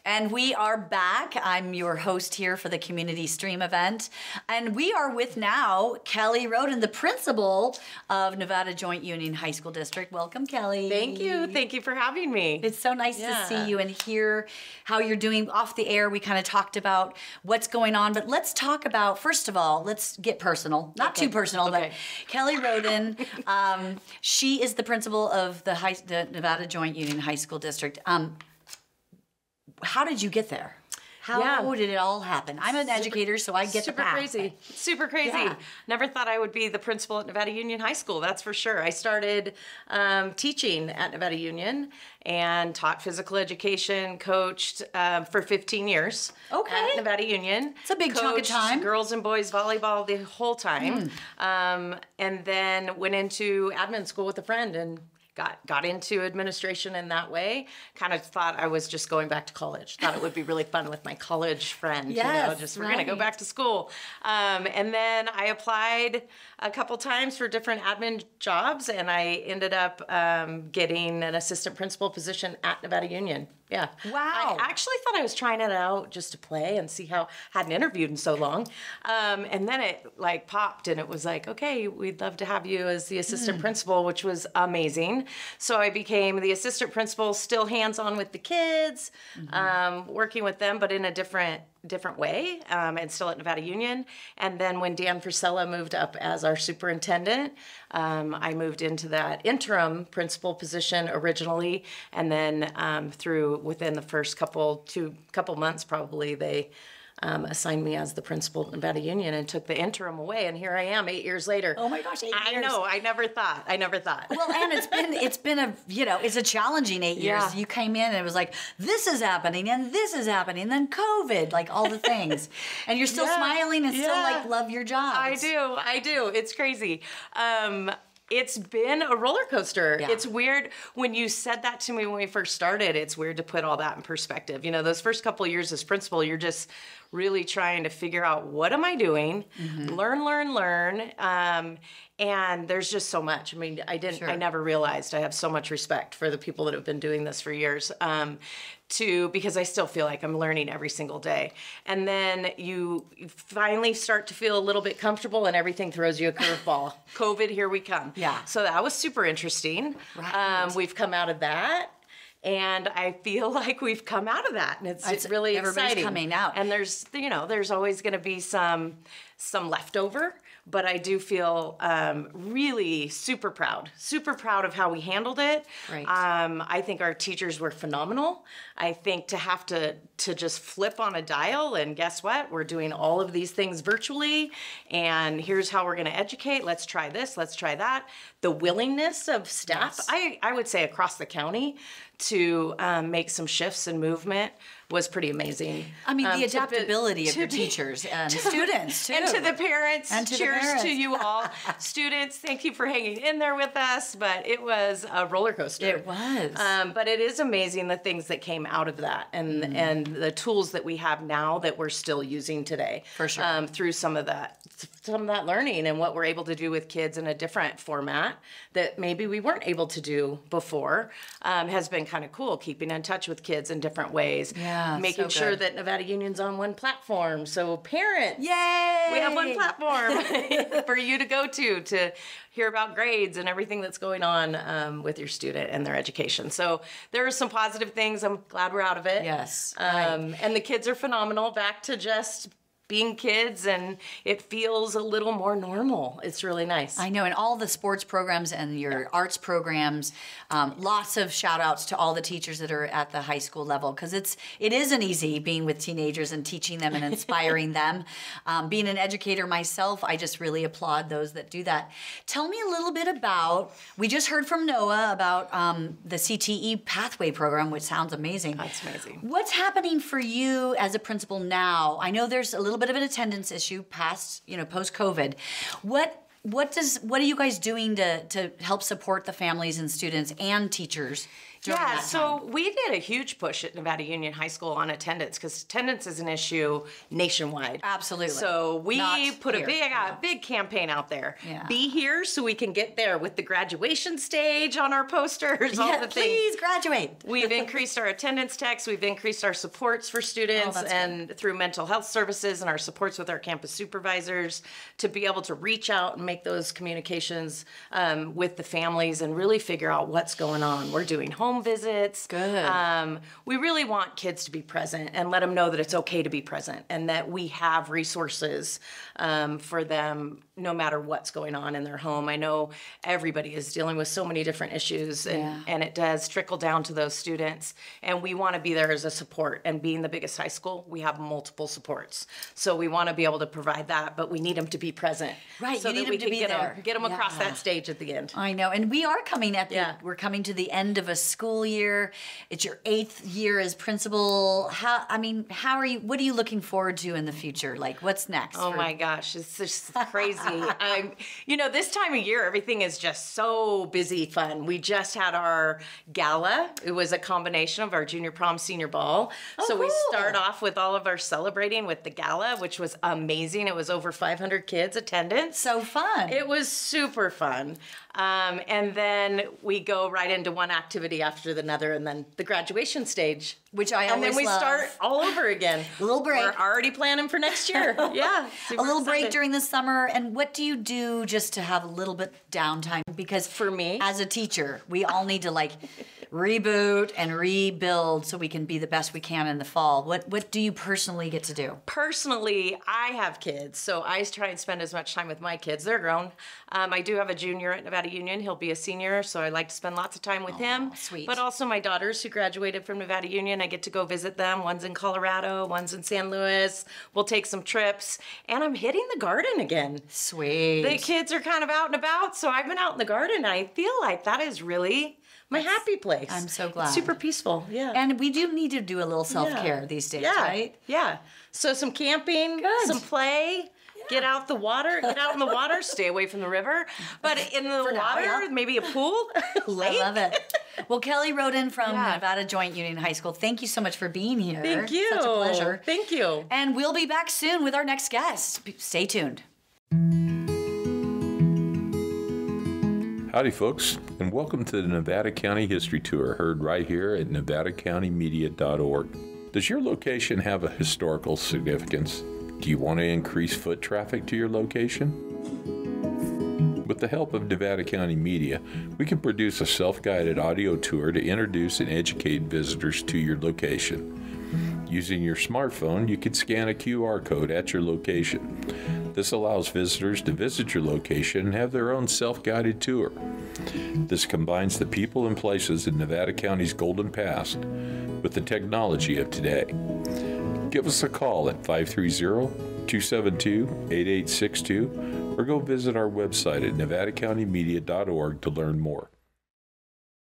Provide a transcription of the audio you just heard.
And we are back. I'm your host here for the community stream event. And we are with now Kelly Rhoden, the principal of Nevada Joint Union High School District. Welcome, Kelly. Thank you. Thank you for having me. It's so nice to see you and hear how you're doing. Off the air, we kind of talked about what's going on. But let's talk about, first of all, let's get personal. Not too personal, but Kelly Rhoden, she is the principal of the Nevada Joint Union High School District. How did you get there? How did it all happen? I'm an educator, so I get the path. Super crazy. Yeah. Never thought I would be the principal at Nevada Union High School, that's for sure. I started teaching at Nevada Union and taught physical education, coached for 15 years at Nevada Union. It's a big chunk of time. Girls and boys volleyball the whole time. And then went into admin school with a friend and got into administration in that way. Kind of thought I was just going back to college. Thought it would be really fun with my college friend. We're going to go back to school. And then I applied a couple times for different admin jobs, and I ended up getting an assistant principal position at Nevada Union. Yeah. Wow. I actually thought I was trying it out just to play and see how, hadn't interviewed in so long. And then it like popped and it was like, okay, we'd love to have you as the assistant principal, which was amazing. So I became the assistant principal, still hands-on with the kids, working with them, but in a different way, and still at Nevada Union. And then when Dan Frisella moved up as our superintendent, I moved into that interim principal position originally, and then within the first couple months probably, they assigned me as the principal at Nevada Union and took the interim away, and here I am 8 years later. Oh my gosh, 8 years. I know, I never thought. Well, and it's been a challenging 8 years. Yeah. You came in and it was like, this is happening and this is happening, and then COVID, like all the things. And you're still smiling and still like love your job. I do. It's crazy. It's been a roller coaster. Yeah. It's weird when you said that to me when we first started. It's weird to put all that in perspective. You know, those first couple of years as principal, you're just really trying to figure out, what am I doing? Learn. And there's just so much. I mean, I never realized I have so much respect for the people that have been doing this for years, because I still feel like I'm learning every single day. And then you finally start to feel a little bit comfortable and everything throws you a curveball. COVID, here we come. Yeah. So that was super interesting. Right. We've come out of that. And I feel like we've come out of that, and it's really exciting. Everybody's coming out. And there's always going to be some leftover, but I do feel really super proud of how we handled it. Right. I think our teachers were phenomenal. I think to have to just flip on a dial and guess what? We're doing all of these things virtually, and here's how we're going to educate. Let's try this. Let's try that. The willingness of staff, I would say across the county, to make some shifts and movement was pretty amazing. I mean, the adaptability of your teachers and students, too. And to the parents. And to cheers the parents. to you all. Students, thank you for hanging in there with us, but it was a roller coaster. It was. But it is amazing the things that came out of that, and the tools that we have now that we're still using today. For sure. Through some of that learning and what we're able to do with kids in a different format that maybe we weren't able to do before, has been kind of cool, keeping in touch with kids in different ways. Yeah, making sure that Nevada Union's on one platform. So parents, yay! We have one platform for you to go to hear about grades and everything that's going on with your student and their education. So there are some positive things. I'm glad we're out of it. Yes. And the kids are phenomenal. Back to just being kids, and it feels a little more normal. It's really nice. I know, and all the sports programs and your arts programs, lots of shout outs to all the teachers that are at the high school level, because it isn't easy being with teenagers and teaching them and inspiring them. Being an educator myself, I just really applaud those that do that. Tell me a little bit about, we just heard from Noah about the CTE pathway program, which sounds amazing. That's amazing. What's happening for you as a principal now? I know there's a little bit of an attendance issue post-COVID. What are you guys doing to help support the families and students and teachers during that so time? we did a huge push at Nevada Union High School on attendance because attendance is an issue nationwide. Absolutely. So we Not put here. a big campaign out there. Yeah. Be here so we can get there with the graduation stage on our posters, all the things. Please graduate. We've increased our attendance techs. We've increased our supports for students and through mental health services and our supports with our campus supervisors to be able to reach out and make those communications with the families and really figure out what's going on. We're doing home visits. Good. We really want kids to be present and let them know that it's okay to be present and that we have resources for them no matter what's going on in their home. I know everybody is dealing with so many different issues and it does trickle down to those students. And we want to be there as a support. And being the biggest high school, we have multiple supports. So we want to be able to provide that, but we need them to be present. Right, so you need that we them to can be there. Get them across that stage at the end. I know, and we are coming at we're coming to the end of a school year. It's your 8th year as principal. How are you? What are you looking forward to in the future? Like, what's next? Oh my gosh, it's just crazy. This time of year, everything is just so busy, fun. We just had our gala. It was a combination of our junior prom, senior ball. So we start off with all of our celebrating with the gala, which was amazing. It was over 500 kids attendance. So fun. It was super fun. And then we go right into one activity after another, and then the graduation stage. Which I always And then we love. start all over again. A little break. We're already planning for next year. Yeah. A little break during the summer. And what do you do just to have a little bit downtime? Because for me, as a teacher, we all need to reboot and rebuild so we can be the best we can in the fall. What do you personally get to do? Personally, I have kids, so I try and spend as much time with my kids. They're grown. I do have a junior at Nevada Union. He'll be a senior, so I like to spend lots of time with him. Sweet. But also my daughters who graduated from Nevada Union, I get to go visit them. One's in Colorado, one's in San Luis. We'll take some trips, and I'm hitting the garden again. Sweet. The kids are kind of out and about, so I've been out in the garden, and I feel like that is really my happy place. I'm so glad. It's super peaceful, yeah. And we do need to do a little self-care these days, right? Yeah. So some camping, some play. Get out in the water, stay away from the river. But in the water, maybe a pool, lake. I love it. Well, Kelly Rhoden from Nevada Joint Union High School, thank you so much for being here. Thank you. Such a pleasure. Thank you. And we'll be back soon with our next guest. Stay tuned. Howdy, folks, and welcome to the Nevada County History Tour, heard right here at nevadacountymedia.org. Does your location have a historical significance? Do you want to increase foot traffic to your location? With the help of Nevada County Media, we can produce a self-guided audio tour to introduce and educate visitors to your location. Using your smartphone, you can scan a QR code at your location. This allows visitors to visit your location and have their own self-guided tour. This combines the people and places in Nevada County's golden past with the technology of today. Give us a call at 530-272-8862 or go visit our website at nevadacountymedia.org to learn more.